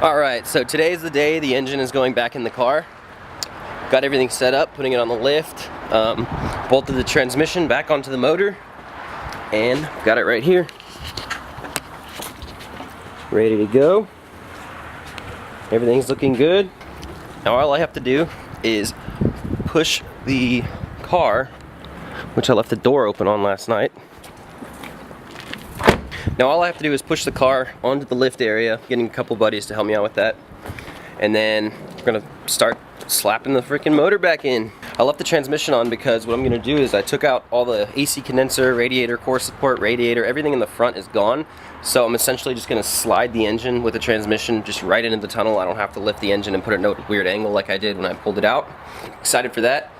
Alright, so today's the day the engine is going back in the car. Got everything set up, putting it on the lift, bolted the transmission back onto the motor, and got it right here. Ready to go. Everything's looking good. Now all I have to do is push the car, which I left the door open on last night. Now all I have to do is push the car onto the lift area, getting a couple buddies to help me out with that. And then we're gonna start slapping the freaking motor back in. I left the transmission on because what I'm gonna do is I took out all the AC condenser, radiator, core support, radiator, everything in the front is gone. So I'm essentially just gonna slide the engine with the transmission just right into the tunnel. I don't have to lift the engine and put it in a weird angle like I did when I pulled it out. Excited for that.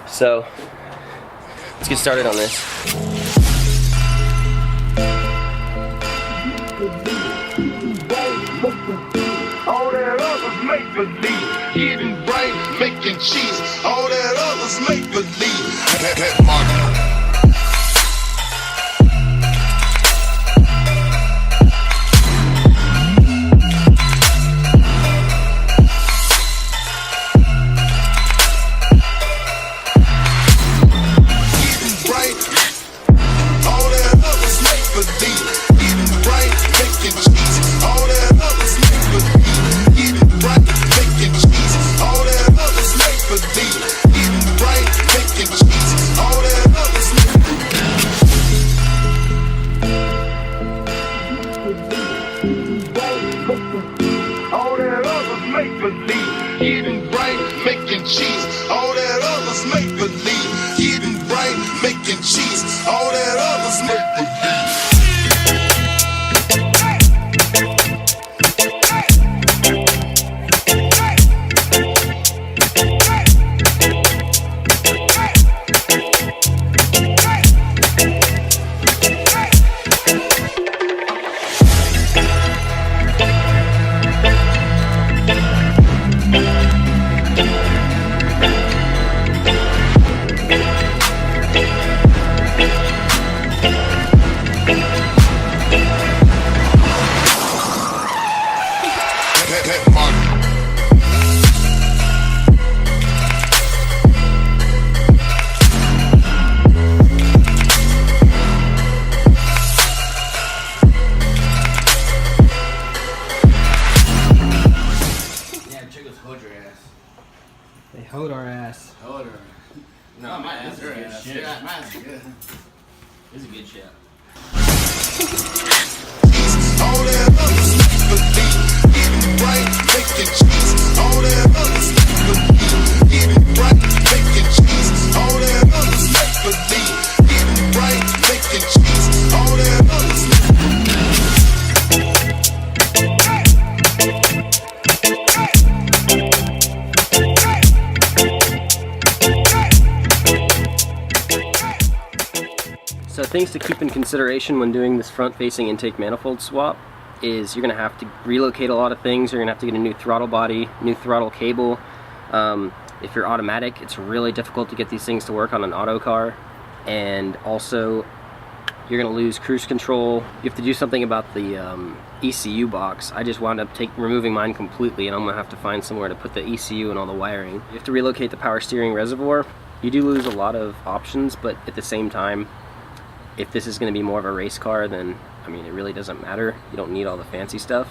So let's get started on this. All that others make believe, getting right, making cheese. All that others make believe. Getting right, all that others make believe. Getting right, making cheese. All that others make believe. Getting right, making cheese. All that others make believe. Getting right, making cheese. All that others make believe. All that others make believe. Getting right, making cheese. All that others make believe. Getting right, making cheese. All that others make believe. They hoed our ass. Hold her. No, my ass is good shit. Yeah, mine's good. This is a good shit. All that others make believe. Getting right, making cheese. All that others make believe. Getting right, making cheese. All that others make believe. Getting right, making cheese. All that others make So things to keep in consideration when doing this front-facing intake manifold swap is you're going to have to relocate a lot of things. You're going to have to get a new throttle body, new throttle cable. If you're automatic, it's really difficult to get these things to work on an auto car. And also, you're going to lose cruise control. You have to do something about the ECU box. I just wound up removing mine completely, and I'm going to have to find somewhere to put the ECU and all the wiring. You have to relocate the power steering reservoir. You do lose a lot of options, but at the same time, if this is going to be more of a race car, then I mean it really doesn't matter. You don't need all the fancy stuff.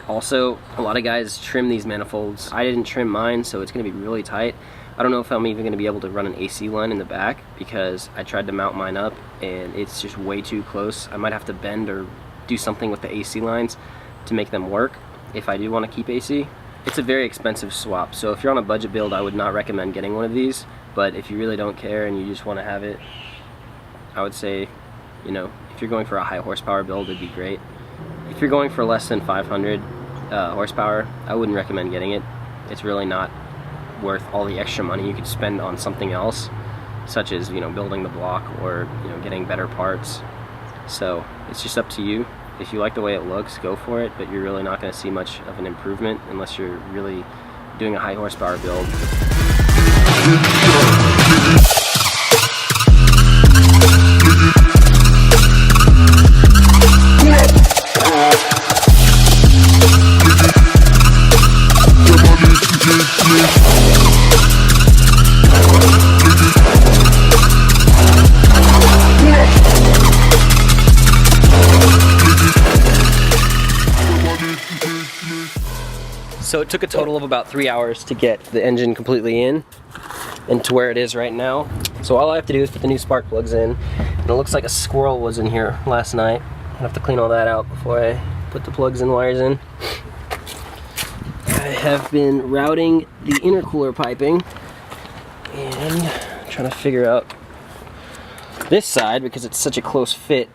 Also, a lot of guys trim these manifolds. I didn't trim mine, so it's going to be really tight. I don't know if I'm even going to be able to run an AC line in the back because I tried to mount mine up and it's just way too close. I might have to bend or do something with the AC lines to make them work if I do want to keep AC. It's a very expensive swap, so if you're on a budget build, I would not recommend getting one of these. But if you really don't care and you just want to have it, I would say, you know, if you're going for a high horsepower build, it'd be great. If you're going for less than 500 horsepower, I wouldn't recommend getting it. It's really not worth all the extra money you could spend on something else, such as, you know, building the block or, you know, getting better parts. So it's just up to you. If you like the way it looks, go for it, but you're really not going to see much of an improvement unless you're really doing a high horsepower build. So it took a total of about 3 hours to get the engine completely in and to where it is right now. So all I have to do is put the new spark plugs in. And it looks like a squirrel was in here last night. I have to clean all that out before I put the plugs and wires in. I have been routing the intercooler piping and trying to figure out this side because it's such a close fit.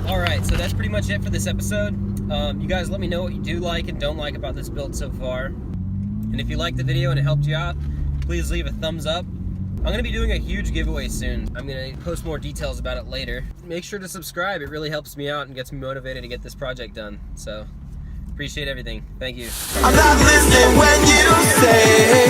Alright, so that's pretty much it for this episode. You guys let me know what you do like and don't like about this build so far. And if you liked the video and it helped you out, please leave a thumbs up. I'm going to be doing a huge giveaway soon. I'm going to post more details about it later. Make sure to subscribe. It really helps me out and gets me motivated to get this project done. So, appreciate everything. Thank you. I'm not listening when you say